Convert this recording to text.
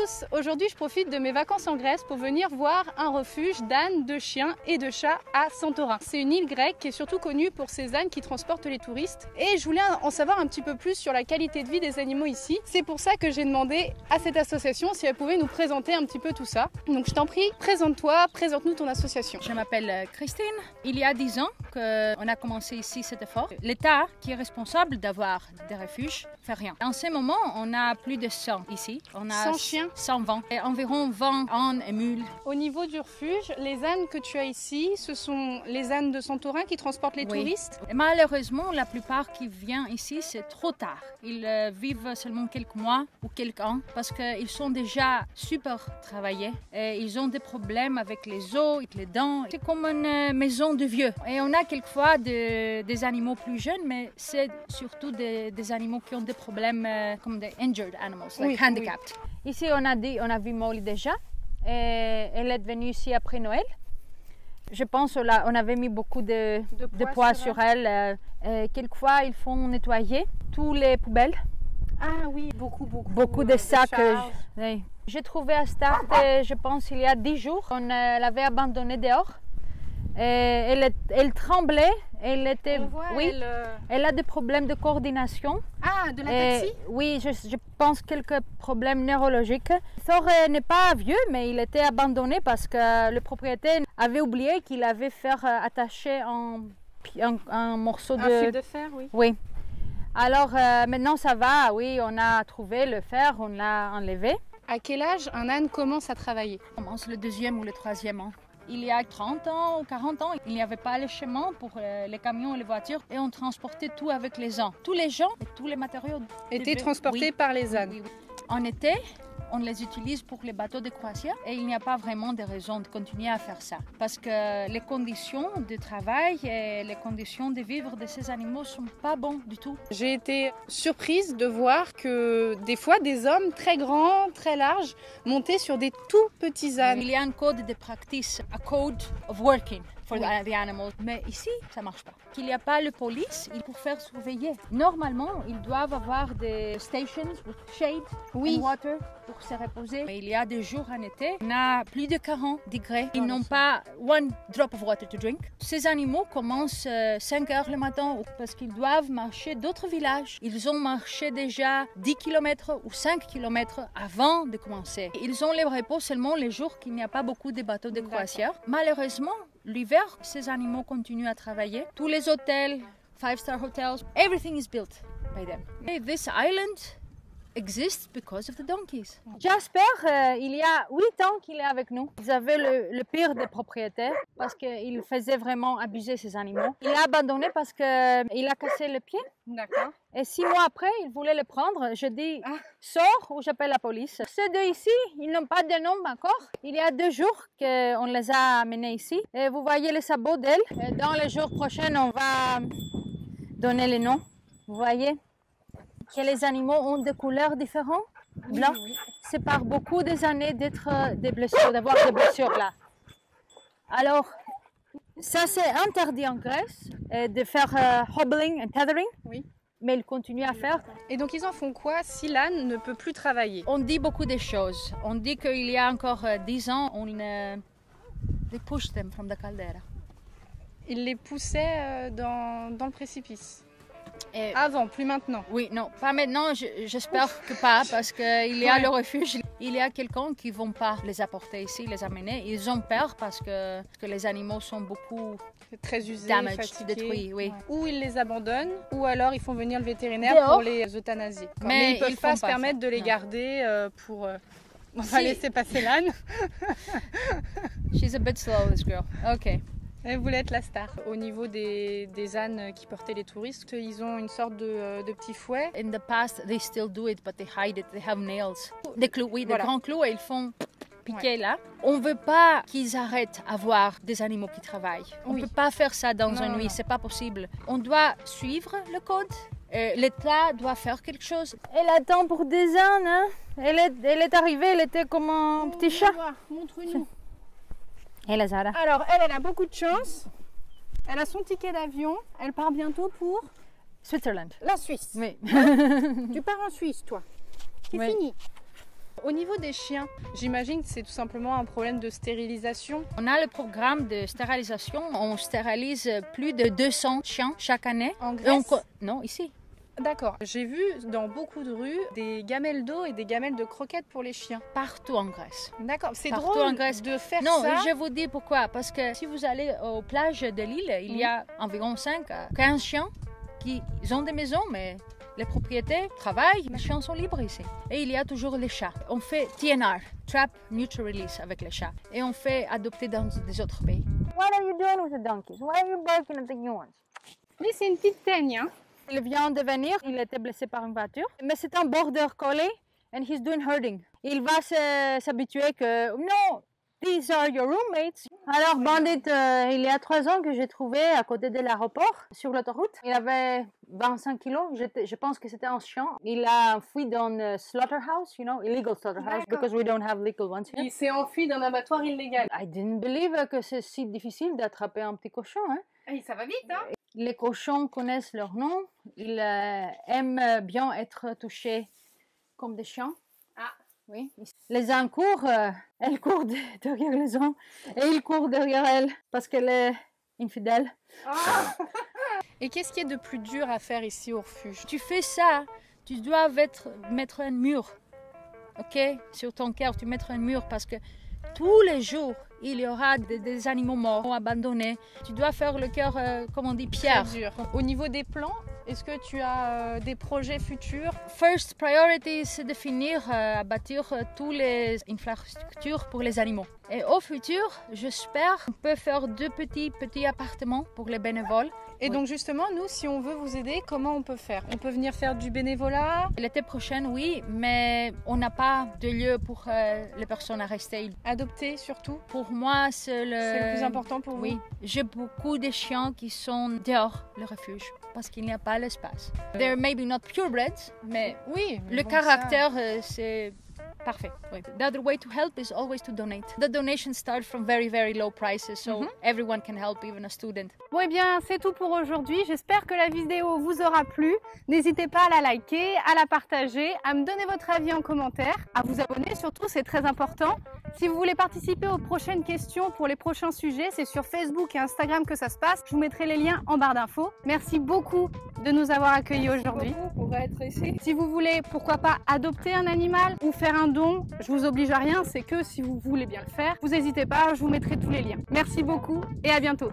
tous, aujourd'hui je profite de mes vacances en Grèce pour venir voir un refuge d'ânes, de chiens et de chats à Santorin. C'est une île grecque qui est surtout connue pour ses ânes qui transportent les touristes et je voulais en savoir un petit peu plus sur la qualité de vie des animaux ici. C'est pour ça que j'ai demandé à cette association si elle pouvait nous présenter un petit peu tout ça. Donc je t'en prie, présente-toi, présente-nous ton association. Je m'appelle Christine. Il y a 10 ans qu'on a commencé ici cet effort. L'État qui est responsable d'avoir des refuges fait rien. En ce moment, on a plus de 100 ici. On a 100 chiens, 120 et environ 20 ânes et mules. Au niveau du refuge, les ânes que tu as ici, ce sont les ânes de Santorin qui transportent les touristes. Et malheureusement, la plupart qui viennent ici, c'est trop tard. Ils vivent seulement quelques mois ou quelques ans parce qu'ils sont déjà super travaillés et ils ont des problèmes avec les os, avec les dents. C'est comme une maison de vieux. Et on a quelquefois des animaux plus jeunes, mais c'est surtout des animaux qui ont des problèmes comme des injured animals, like handicapped. Oui. Ici, on a vu Molly déjà. Et elle est venue ici après Noël. Je pense qu'on avait mis beaucoup de poids sur elle. Quelquefois, ils font nettoyer tous les poubelles. Ah oui, beaucoup de sacs. Oui. J'ai trouvé à Start, je pense, il y a 10 jours. On l'avait abandonnée dehors. Elle tremblait. Elle a des problèmes de coordination. Ah, de l'ataxie? Oui, je pense quelques problèmes neurologiques. Thor n'est pas vieux, mais il était abandonné parce que le propriétaire avait oublié qu'il avait fait attacher un morceau un fil de fer, oui. Oui. Alors maintenant ça va, oui, on a trouvé le fer, on l'a enlevé. À quel âge un âne commence à travailler? On commence le 2e ou le 3e an. Il y a 30 ans ou 40 ans, il n'y avait pas les chemins pour les camions et les voitures et on transportait tout avec les ânes. Tous les gens et tous les matériaux étaient transportés par les ânes. Oui. En été, on les utilise pour les bateaux de croisière et il n'y a pas vraiment de raison de continuer à faire ça. Parce que les conditions de travail et les conditions de vivre de ces animaux ne sont pas bonnes du tout. J'ai été surprise de voir que des fois des hommes très grands, très larges, montaient sur des tout petits ânes. Il y a un code de practice, a code of working for the animals. Mais ici, ça ne marche pas. Il n'y a pas de police pour faire surveiller. Normalement, ils doivent avoir des stations with shade and water pour se reposer. Mais il y a des jours en été, on a plus de 40 degrés. Ils n'ont pas one drop of water to drink. Ces animaux commencent 5 heures le matin parce qu'ils doivent marcher d'autres villages. Ils ont marché déjà 10 km ou 5 km avant de commencer. Ils ont le repos seulement les jours qu'il n'y a pas beaucoup de bateaux de croisière. Malheureusement, l'hiver, ces animaux continuent à travailler. Tous les hôtels, 5-star hotels, everything is built by them. This island exists because of the donkeys. Jasper, il y a 8 ans qu'il est avec nous. Ils avaient le pire des propriétaires parce qu'il faisait vraiment abuser ces animaux. Il l'a abandonné parce qu'il a cassé le pied. D'accord. Et 6 mois après, il voulait le prendre. Je dis, sors ou j'appelle la police. Ces deux ici, ils n'ont pas de nom encore. Il y a 2 jours qu'on les a amenés ici. Et vous voyez les sabots d'elle. Dans les jours prochains, on va donner les noms. Vous voyez que les animaux ont des couleurs différentes. Blanc. Oui. C'est par beaucoup des années d'avoir des blessures là. Alors, ça c'est interdit en Grèce de faire hobbling and tethering. Oui. Mais ils continuent à faire. Et donc ils en font quoi si l'âne ne peut plus travailler? On dit beaucoup de choses. On dit qu'il y a encore 10 ans, on they push them from the caldera. Ils les poussaient dans le précipice. Avant, plus maintenant. Oui, non, pas maintenant, j'espère que pas, parce qu'il y a le refuge. Il y a quelqu'un qui ne vont pas les apporter ici, les amener. Ils ont peur parce que les animaux sont beaucoup très usés, fatigués, détruits. Oui. Ou ils les abandonnent, ou alors ils font venir le vétérinaire pour les euthanasier. Mais ils ne peuvent pas se permettre de les garder pour... On va laisser passer l'âne. She's a bit slow, this girl. Okay. Elle voulait être la star. Au niveau des ânes qui portaient les touristes, ils ont une sorte de petit fouet. In the past, they still do it, but they hide it. They have nails. Des clous, oui, des grands clous, et ils font piquer là. On ne veut pas qu'ils arrêtent d'avoir des animaux qui travaillent. On ne peut pas faire ça dans une nuit, c'est pas possible. On doit suivre le code. L'État doit faire quelque chose. Elle attend pour des ânes. Hein? Elle est arrivée, elle était comme un petit chat. Montre-nous. Et la Zara. Alors, elle a beaucoup de chance. Elle a son ticket d'avion. Elle part bientôt pour Switzerland. La Suisse. Oui. Tu pars en Suisse, toi. C'est fini. Au niveau des chiens, j'imagine que c'est tout simplement un problème de stérilisation. On a le programme de stérilisation. On stérilise plus de 200 chiens chaque année. En Grèce? Non, ici. D'accord. J'ai vu dans beaucoup de rues des gamelles d'eau et des gamelles de croquettes pour les chiens. Partout en Grèce. D'accord. C'est Partout drôle en Grèce. de faire non, ça. je vous dis pourquoi. Parce que si vous allez aux plages de l'île, il y a environ 5 à 15 chiens qui ont des maisons, mais les propriétaires travaillent. Les chiens sont libres ici. Et il y a toujours les chats. On fait TNR, Trap Neutral Release avec les chats. Et on fait adopter dans des autres pays. What are you doing with the donkeys? Why are you barking at the new ones? Oui, c'est une petite teigne, hein. Il vient de venir, il était blessé par une voiture, mais c'est un border collie and he's doing herding. Il va s'habituer que non, these are your roommates. Alors Bandit, il y a 3 ans que j'ai trouvé à côté de l'aéroport sur l'autoroute. Il avait 25 kilos, je pense que c'était un chien. Il a fui dans une slaughterhouse, you know, illegal slaughterhouse, because we don't have legal ones here. Il s'est enfui d'un abattoir illégal. I didn't believe que c'est si difficile d'attraper un petit cochon, hein. Ah, ça va vite, hein. Les cochons connaissent leur nom, ils aiment bien être touchés comme des chiens. Ah. Oui. Les uns courent, elle court derrière les uns et ils courent derrière elle parce qu'elle est infidèle. Ah. Et qu'est-ce qui est de plus dur à faire ici au refuge? Tu fais ça, tu dois mettre un mur, ok? Sur ton cœur, tu mets un mur parce que tous les jours, il y aura des animaux morts, abandonnés. Tu dois faire le cœur, comme on dit, pierre. Très dur. Au niveau des plans, est-ce que tu as des projets futurs? First priority, c'est de finir à bâtir toutes les infrastructures pour les animaux. Et au futur, j'espère qu'on peut faire 2 petits appartements pour les bénévoles. Et donc justement, nous, si on veut vous aider, comment on peut faire? On peut venir faire du bénévolat? L'été prochain, oui, mais on n'a pas de lieu pour les personnes à rester. Adopter surtout? Pour moi, c'est le plus important pour vous? Oui, j'ai beaucoup de chiens qui sont dehors le refuge parce qu'il n'y a pas l'espace. They're maybe not purebreds, mais oui, le caractère, c'est parfait. Oui. The other way to help is always to donate. The donations start from very, very low prices, so everyone can help, even a student. Bon, eh bien, c'est tout pour aujourd'hui. J'espère que la vidéo vous aura plu. N'hésitez pas à la liker, à la partager, à me donner votre avis en commentaire, à vous abonner surtout, c'est très important. Si vous voulez participer aux prochaines questions pour les prochains sujets, c'est sur Facebook et Instagram que ça se passe. Je vous mettrai les liens en barre d'infos. Merci beaucoup de nous avoir accueillis aujourd'hui. Pour être ici. Si vous voulez, pourquoi pas adopter un animal ou faire un don, je vous oblige à rien, c'est que si vous voulez bien le faire, vous n'hésitez pas, je vous mettrai tous les liens. Merci beaucoup et à bientôt.